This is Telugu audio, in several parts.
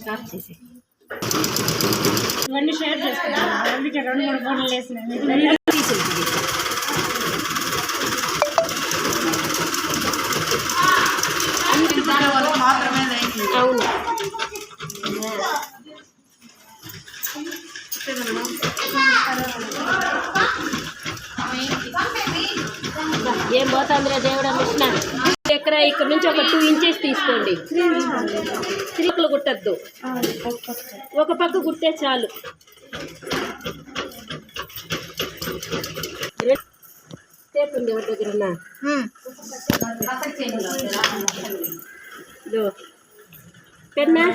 స్టార్ట్ చేసి ఇవన్నీ షేర్ చేసుకుంటాను. అందుకే 2-3 ఫోన్లు వేసినాయి. అవును ఏం పోతుందిరా దేవుడా మిషన్ ఇక్కడ నుంచి ఒక 2 ఇంచెస్ తీసుకోండి. 3 కుట్టద్దు, ఒక పక్క కుట్టే చాలు. టేప్ ఉంది ఎవరి దగ్గర పెన్నా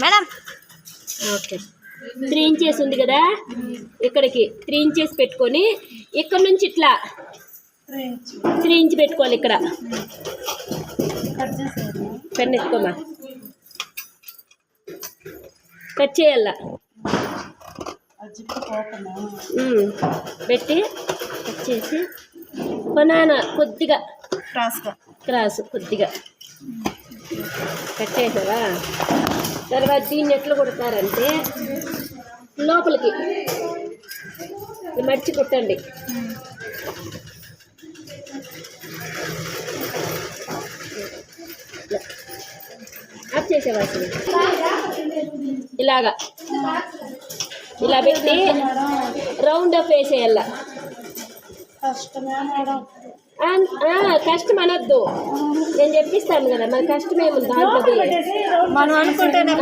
మేడం. ఓకే 3 ఇంచెస్ ఉంది కదా, ఇక్కడికి 3 ఇంచెస్ పెట్టుకొని ఇక్కడ నుంచి ఇట్లా 3 ఇంచ్ పెట్టుకోవాలి. ఇక్కడ పెన్ ఎత్తుకోమా, కట్ చేయాల పెట్టి కట్ చేసి బనానా కొద్దిగా క్రాస్ కొద్దిగా కట్ చేసావా. తర్వాత దీన్ని ఎట్లా కుడతారంటే లోపలికి మర్చి కుట్టండి. ఆఫ్ చేసేవా అసలు ఇలాగా ఇలా పెట్టి రౌండ్ అప్ వేసేయాల. కష్టం అనొద్దు, నేను చెప్పిస్తాను కదా, మన కష్టం ఏముంది దాంట్లో. మనం అనుకుంటేనే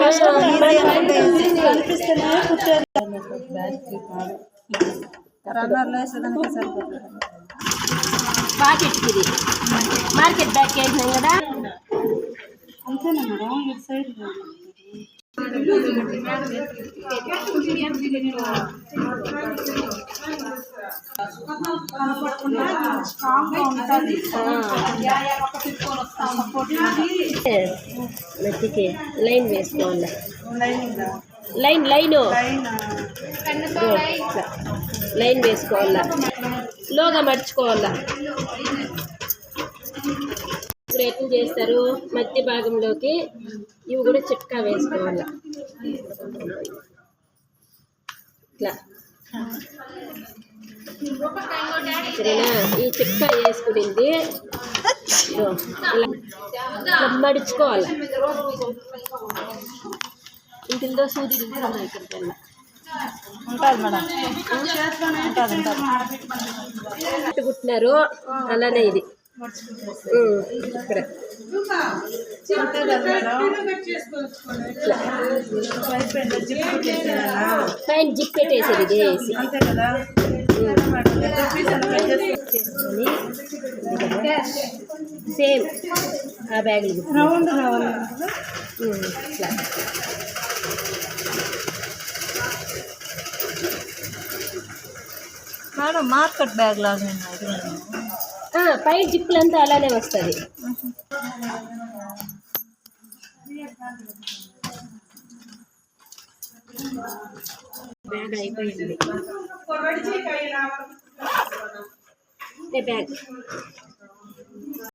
పాకెట్కి ఇది మార్కెట్ బ్యాగ్ వేసినాం కదా. అంతేనా మేడం? ఇటు సైడ్ మెత్తికి లైన్ వేసుకోవాలి. లైన్ లైన్ వేసుకోవాలా, లోగా మర్చుకోవాలా. ప్రయత్నం చేస్తారు. మధ్య భాగంలోకి ఇవి కూడా చిట్కా వేసుకోవాలా. ఇట్లా సరేనా? ఈ చిట్కా వేసుకునింది ఇలా మడుచుకోవాలి. ఇంటిందో సూది తింటున్నాం ఇక్కడికి వెళ్ళా ఉంటుంది మేడం. కుట్టినారు అలానే ఇది ఇక్కడ పైన జిప్ పెట్టేసేది ఇది వేసి సేమ్ ఆ బ్యాగులు ఇట్లా మేడం మార్కెట్ బ్యాగ్ లాగా పై జిప్పులంతా అలానే వస్తుంది. బ్యాగ్ అయిపోయింది. బ్యాగ్